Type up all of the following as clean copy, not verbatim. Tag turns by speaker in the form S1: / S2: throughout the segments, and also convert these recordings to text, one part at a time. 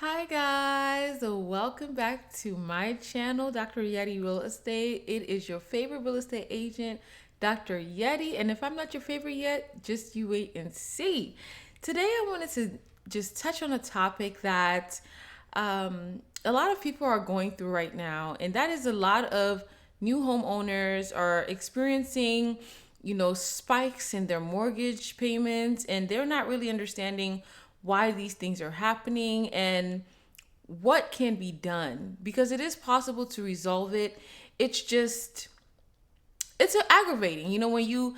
S1: Hi guys, welcome back to my channel, Dr. Yeti Real Estate. It is your favorite real estate agent, Dr. Yeti, and if I'm not your favorite yet, just you wait and see. Today I wanted to just touch on a topic that a lot of people are going through right now, and that is a lot of new homeowners are experiencing, spikes in their mortgage payments, and they're not really understanding why these things are happening and what can be done because it is possible to resolve it. It's aggravating, when you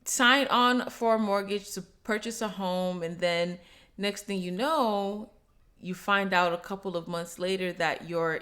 S1: sign on for a mortgage to purchase a home, and then next thing you know, you find out a couple of months later that your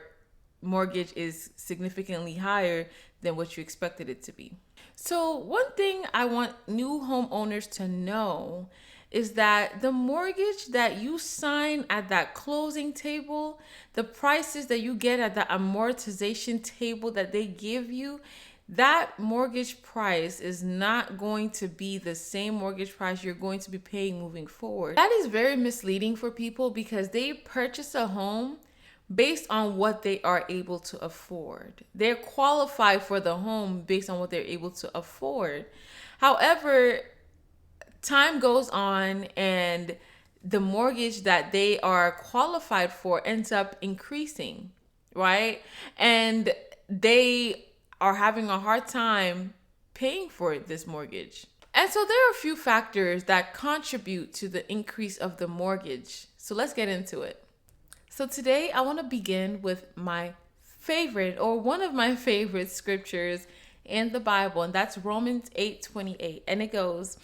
S1: mortgage is significantly higher than what you expected it to be. So, one thing I want new homeowners to know is that the mortgage that you sign at that closing table, the prices that you get at the amortization table that they give you, that mortgage price is not going to be the same mortgage price you're going to be paying moving forward. That is very misleading for people because they purchase a home based on what they are able to afford. They're qualified for the home based on what they're able to afford. However, time goes on and the mortgage that they are qualified for ends up increasing, right? And they are having a hard time paying for this mortgage. And so there are a few factors that contribute to the increase of the mortgage. So let's get into it. So today I want to begin with my favorite, or one of my favorite scriptures in the Bible, and that's Romans 8:28. And it goes,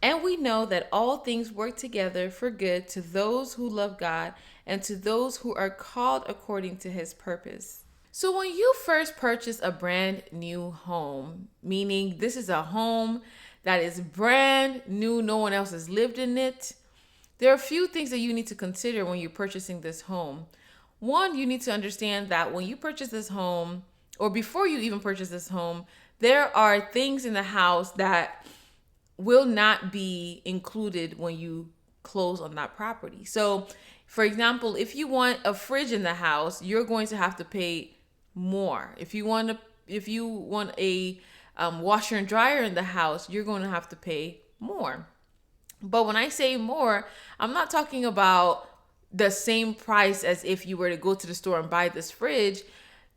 S1: "And we know that all things work together for good to those who love God and to those who are called according to his purpose." So when you first purchase a brand new home, meaning this is a home that is brand new, no one else has lived in it, there are a few things that you need to consider when you're purchasing this home. One, you need to understand that when you purchase this home, or before you even purchase this home, there are things in the house that will not be included when you close on that property. So, for example, if you want a fridge in the house, you're going to have to pay more. If you want a washer and dryer in the house, you're going to have to pay more. But when I say more, I'm not talking about the same price as if you were to go to the store and buy this fridge.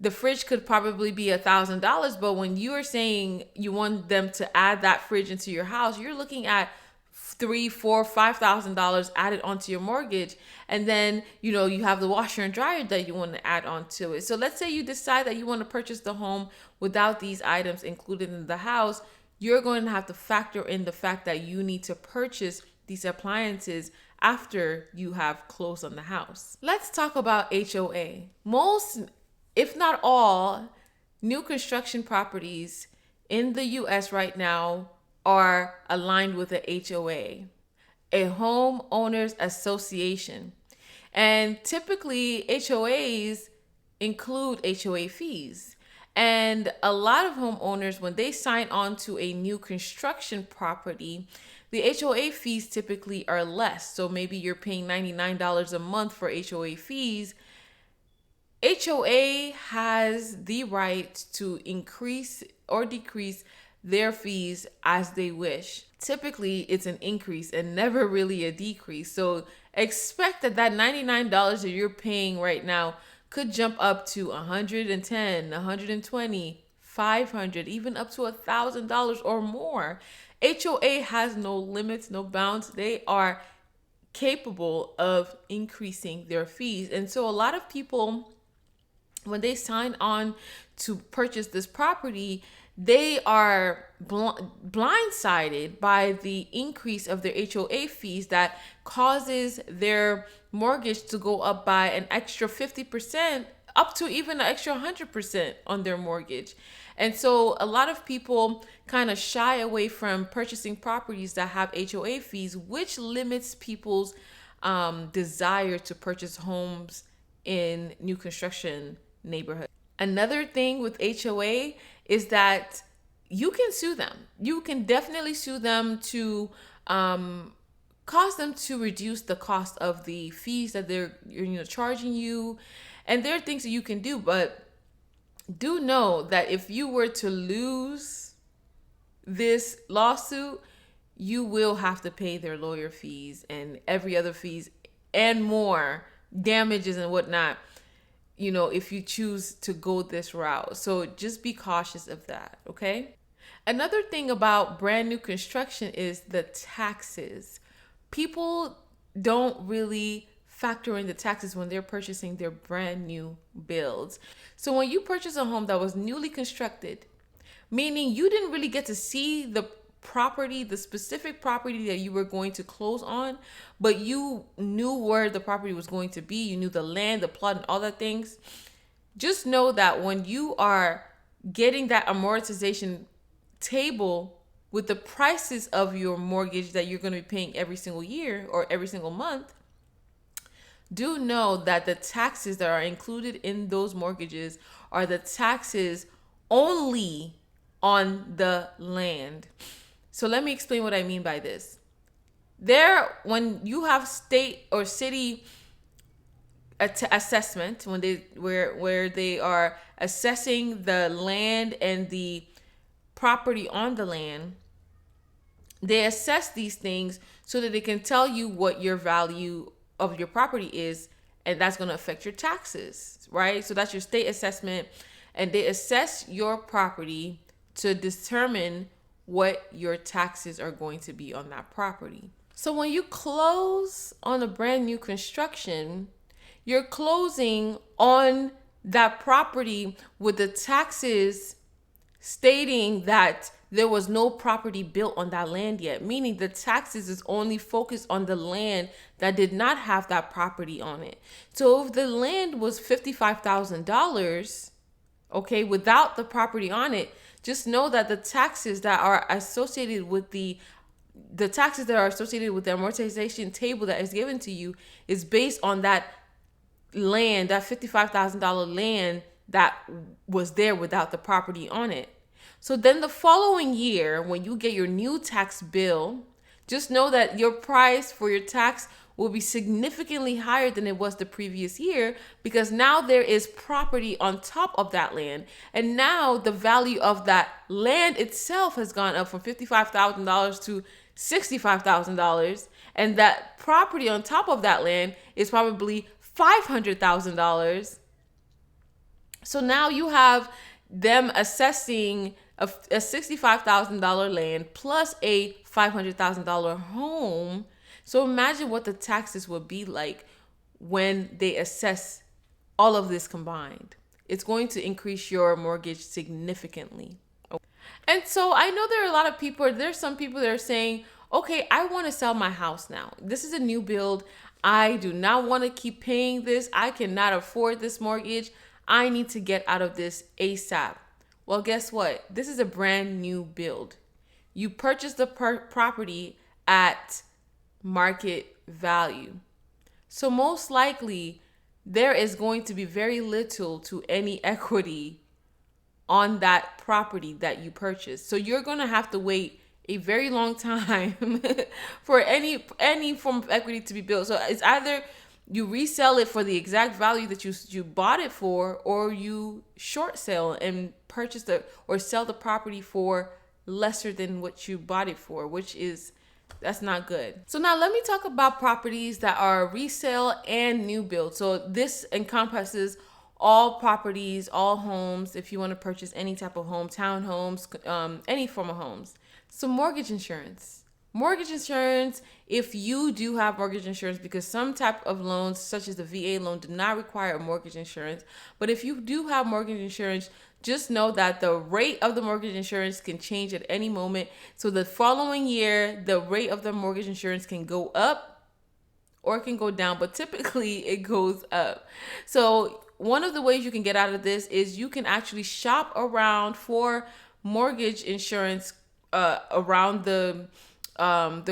S1: The fridge could probably be $1,000, but when you are saying you want them to add that fridge into your house, you're looking at $3, $4, $5,000 added onto your mortgage. And then, you have the washer and dryer that you want to add onto it. So let's say you decide that you want to purchase the home without these items included in the house. You're going to have to factor in the fact that you need to purchase these appliances after you have closed on the house. Let's talk about HOA. Most, if not all, new construction properties in the US right now are aligned with a HOA, a homeowners association. And typically HOAs include HOA fees. And a lot of homeowners, when they sign on to a new construction property, the HOA fees typically are less. So maybe you're paying $99 a month for HOA fees. HOA has the right to increase or decrease their fees as they wish. Typically, it's an increase and never really a decrease. So expect that $99 that you're paying right now could jump up to $110, $120, $500, even up to $1,000 or more. HOA has no limits, no bounds. They are capable of increasing their fees. And so a lot of people, when they sign on to purchase this property, they are blindsided by the increase of their HOA fees that causes their mortgage to go up by an extra 50%, up to even an extra 100% on their mortgage. And so a lot of people kind of shy away from purchasing properties that have HOA fees, which limits people's desire to purchase homes in new construction neighborhoods. Another thing with HOA is that you can sue them. You can definitely sue them to cause them to reduce the cost of the fees that they're charging you. And there are things that you can do, but do know that if you were to lose this lawsuit, you will have to pay their lawyer fees and every other fees and more, damages and whatnot, if you choose to go this route. So just be cautious of that, okay? Another thing about brand new construction is the taxes. People don't really factor in the taxes when they're purchasing their brand new builds. So when you purchase a home that was newly constructed, meaning you didn't really get to see the property, the specific property that you were going to close on, but you knew where the property was going to be, you knew the land, the plot, and all that things. Just know that when you are getting that amortization table with the prices of your mortgage that you're going to be paying every single year or every single month, do know that the taxes that are included in those mortgages are the taxes only on the land. So let me explain what I mean by this. When you have state or city assessment, when where they are assessing the land and the property on the land, they assess these things so that they can tell you what your value of your property is, and that's going to affect your taxes, right? So that's your state assessment, and they assess your property to determine what your taxes are going to be on that property. So when you close on a brand new construction, you're closing on that property with the taxes stating that there was no property built on that land yet, meaning the taxes is only focused on the land that did not have that property on it. So if the land was $55,000, okay, without the property on it, just know that the taxes that are associated with the amortization table that is given to you is based on that land, that $55,000 land that was there without the property on it. So then the following year, when you get your new tax bill, just know that your price for your tax will be significantly higher than it was the previous year, because now there is property on top of that land. And now the value of that land itself has gone up from $55,000 to $65,000. And that property on top of that land is probably $500,000. So now you have them assessing a $65,000 land plus a $500,000 home. So imagine what the taxes would be like when they assess all of this combined. It's going to increase your mortgage significantly. And so I know there's some people that are saying, okay, I want to sell my house now. This is a new build. I do not want to keep paying this. I cannot afford this mortgage. I need to get out of this ASAP. Well, guess what? This is a brand new build. You purchased the property at market value. So most likely there is going to be very little to any equity on that property that you purchased. So you're going to have to wait a very long time for any form of equity to be built. So it's either you resell it for the exact value that you bought it for, or you short sale and sell the property for lesser than what you bought it for, that's not good. So now let me talk about properties that are resale and new build. So this encompasses all properties, all homes, if you want to purchase any type of home, townhomes, any form of homes. So mortgage insurance. Mortgage insurance, if you do have mortgage insurance, because some type of loans, such as the VA loan, do not require a mortgage insurance. But if you do have mortgage insurance, just know that the rate of the mortgage insurance can change at any moment. So the following year, the rate of the mortgage insurance can go up or it can go down, but typically it goes up. So one of the ways you can get out of this is you can actually shop around for mortgage insurance around the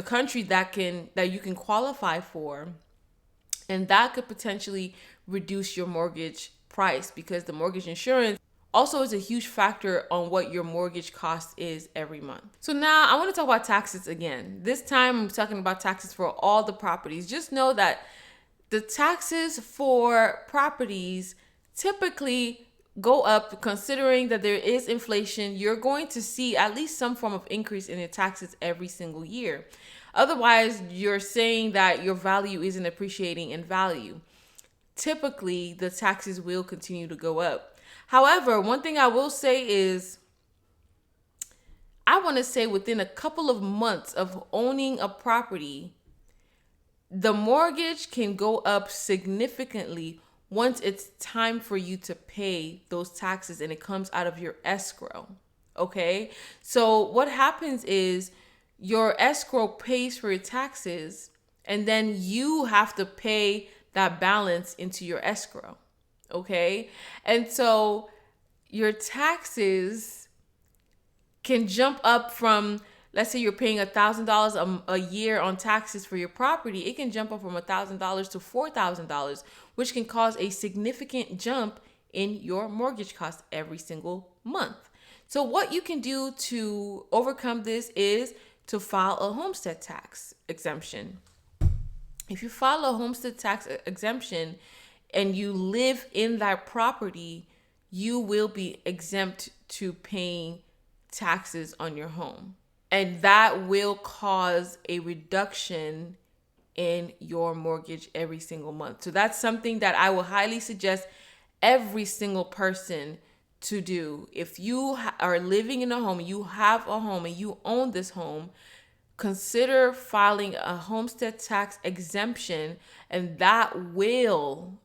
S1: country that you can qualify for, and that could potentially reduce your mortgage price, because the mortgage insurance also is a huge factor on what your mortgage cost is every month. So now I want to talk about taxes again. This time I'm talking about taxes for all the properties. Just know that the taxes for properties typically go up, considering that there is inflation. You're going to see at least some form of increase in your taxes every single year. Otherwise, you're saying that your value isn't appreciating in value. Typically, the taxes will continue to go up. However, one thing I will say is, I want to say within a couple of months of owning a property, the mortgage can go up significantly once it's time for you to pay those taxes and it comes out of your escrow. Okay? So what happens is your escrow pays for your taxes, and then you have to pay that balance into your escrow. Okay? And so your taxes can jump up from, let's say you're paying $1,000 a year on taxes for your property. It can jump up from $1,000 to $4,000, which can cause a significant jump in your mortgage cost every single month. So what you can do to overcome this is to file a homestead tax exemption. If you file a homestead tax exemption and you live in that property, you will be exempt to paying taxes on your home. And that will cause a reduction in your mortgage every single month. So that's something that I will highly suggest every single person to do. If you are living in a home, you have a home and you own this home, consider filing a homestead tax exemption, and that will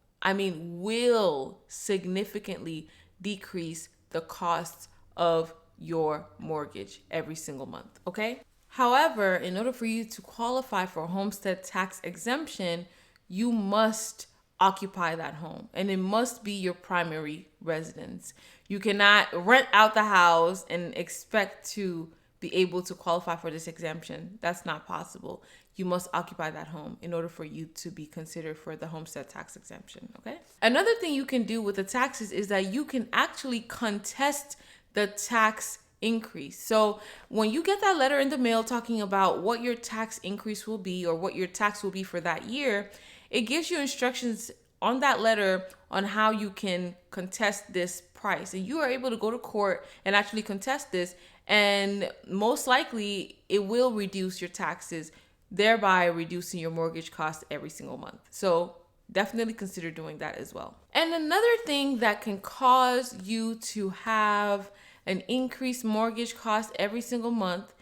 S1: significantly decrease the cost of your mortgage every single month, okay? However, in order for you to qualify for a homestead tax exemption, you must occupy that home, and it must be your primary residence. You cannot rent out the house and expect to be able to qualify for this exemption. That's not possible. You must occupy that home in order for you to be considered for the homestead tax exemption, okay? Another thing you can do with the taxes is that you can actually contest the tax increase. So when you get that letter in the mail talking about what your tax increase will be or what your tax will be for that year, it gives you instructions on that letter on how you can contest this price. And you are able to go to court and actually contest this, and most likely it will reduce your taxes, thereby reducing your mortgage cost every single month. So definitely consider doing that as well. And another thing that can cause you to have an increased mortgage cost every single month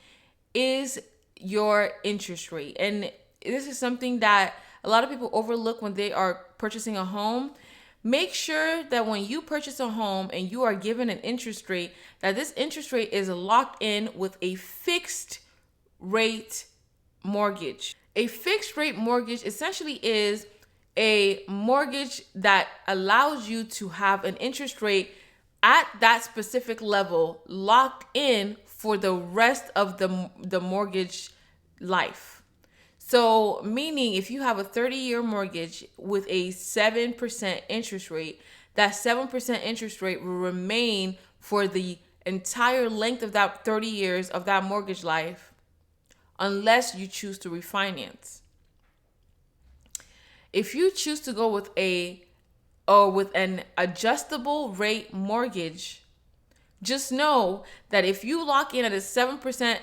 S1: is your interest rate. And this is something that a lot of people overlook when they are purchasing a home. Make sure that when you purchase a home and you are given an interest rate, that this interest rate is locked in with a fixed rate mortgage. A fixed rate mortgage essentially is a mortgage that allows you to have an interest rate at that specific level locked in for the rest of the mortgage life. So meaning if you have a 30-year mortgage with a 7% interest rate, that 7% interest rate will remain for the entire length of that 30 years of that mortgage life, unless you choose to refinance. If you choose to go with an adjustable rate mortgage, just know that if you lock in at a 7%,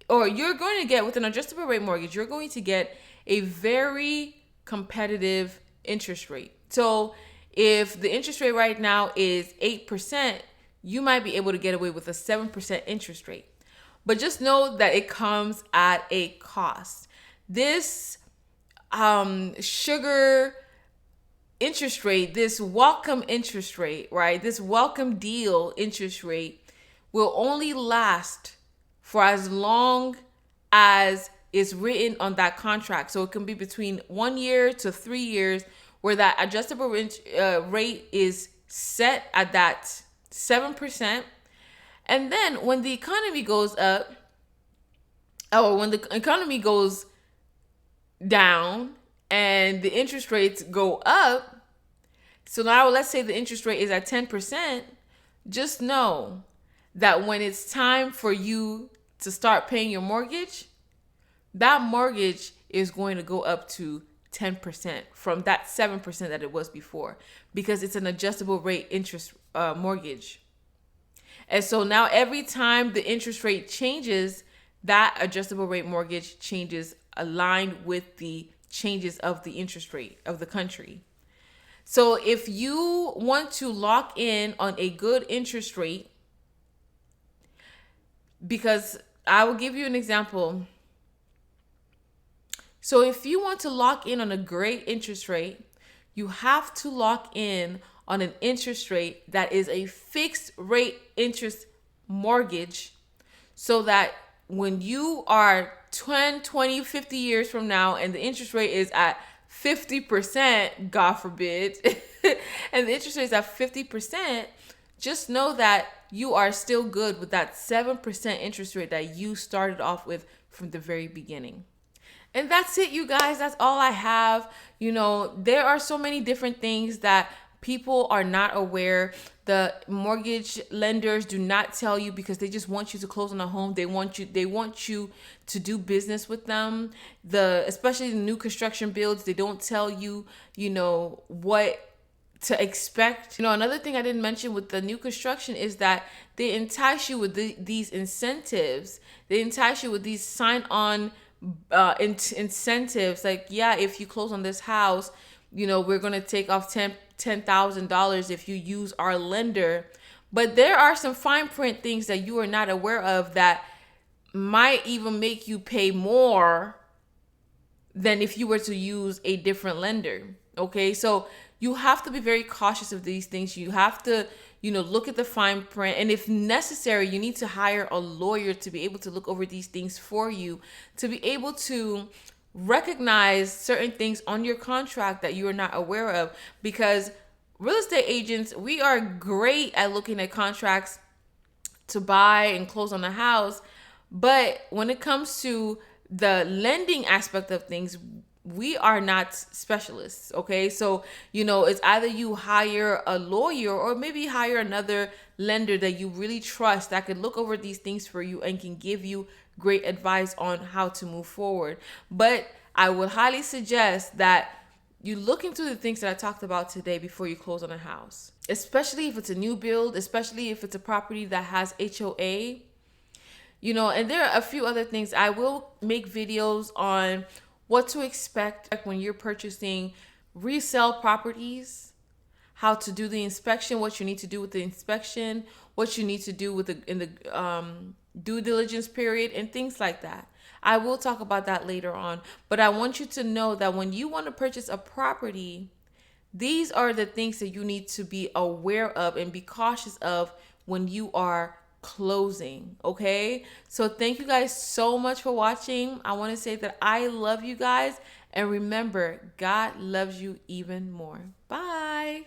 S1: or you're going to get with an adjustable rate mortgage, you're going to get a very competitive interest rate. So if the interest rate right now is 8%, you might be able to get away with a 7% interest rate. But just know that it comes at a cost. This sugar interest rate, this welcome interest rate, right? This welcome deal interest rate will only last for as long as is written on that contract. So it can be between 1 year to 3 years, where that adjustable rate is set at that 7%. And then when the economy goes up, or when the economy goes down and the interest rates go up, so now let's say the interest rate is at 10%, just know that when it's time for you to start paying your mortgage, that mortgage is going to go up to 10% from that 7% that it was before, because it's an adjustable rate interest mortgage. And so now every time the interest rate changes, that adjustable rate mortgage changes aligned with the changes of the interest rate of the country. So if you want to lock in on a good interest rate, because I will give you an example. So if you want to lock in on a great interest rate, you have to lock in on an interest rate that is a fixed rate interest mortgage, so that when you are 10, 20, 50 years from now and the interest rate is at 50%, God forbid, and the interest rate is at 50%, just know that you are still good with that 7% interest rate that you started off with from the very beginning. And that's it, you guys. That's all I have. There are so many different things that people are not aware. The mortgage lenders do not tell you, because they just want you to close on a home. They want you to do business with them. Especially the new construction builds, they don't tell you, what to expect. Another thing I didn't mention with the new construction is that they entice you with these incentives. They entice you with these sign-on incentives, like, yeah, if you close on this house, we're going to take off $10,000 if you use our lender. But there are some fine print things that you are not aware of that might even make you pay more than if you were to use a different lender. Okay, so you have to be very cautious of these things. You have to look at the fine print, and if necessary, you need to hire a lawyer to be able to look over these things for you, to be able to recognize certain things on your contract that you are not aware of. Because real estate agents, we are great at looking at contracts to buy and close on a house, but when it comes to the lending aspect of things, we are not specialists. Okay, so it's either you hire a lawyer or maybe hire another lender that you really trust that can look over these things for you and can give you great advice on how to move forward. But I would highly suggest that you look into the things that I talked about today before you close on a house, especially if it's a new build, especially if it's a property that has HOA. And there are a few other things. I will make videos on what to expect when you're purchasing resale properties, how to do the inspection, what you need to do with the inspection, what you need to do with in the due diligence period, and things like that. I will talk about that later on, but I want you to know that when you want to purchase a property, these are the things that you need to be aware of and be cautious of when you are closing. Okay, so thank you guys so much for watching. I want to say that I love you guys, and remember, God loves you even more. Bye.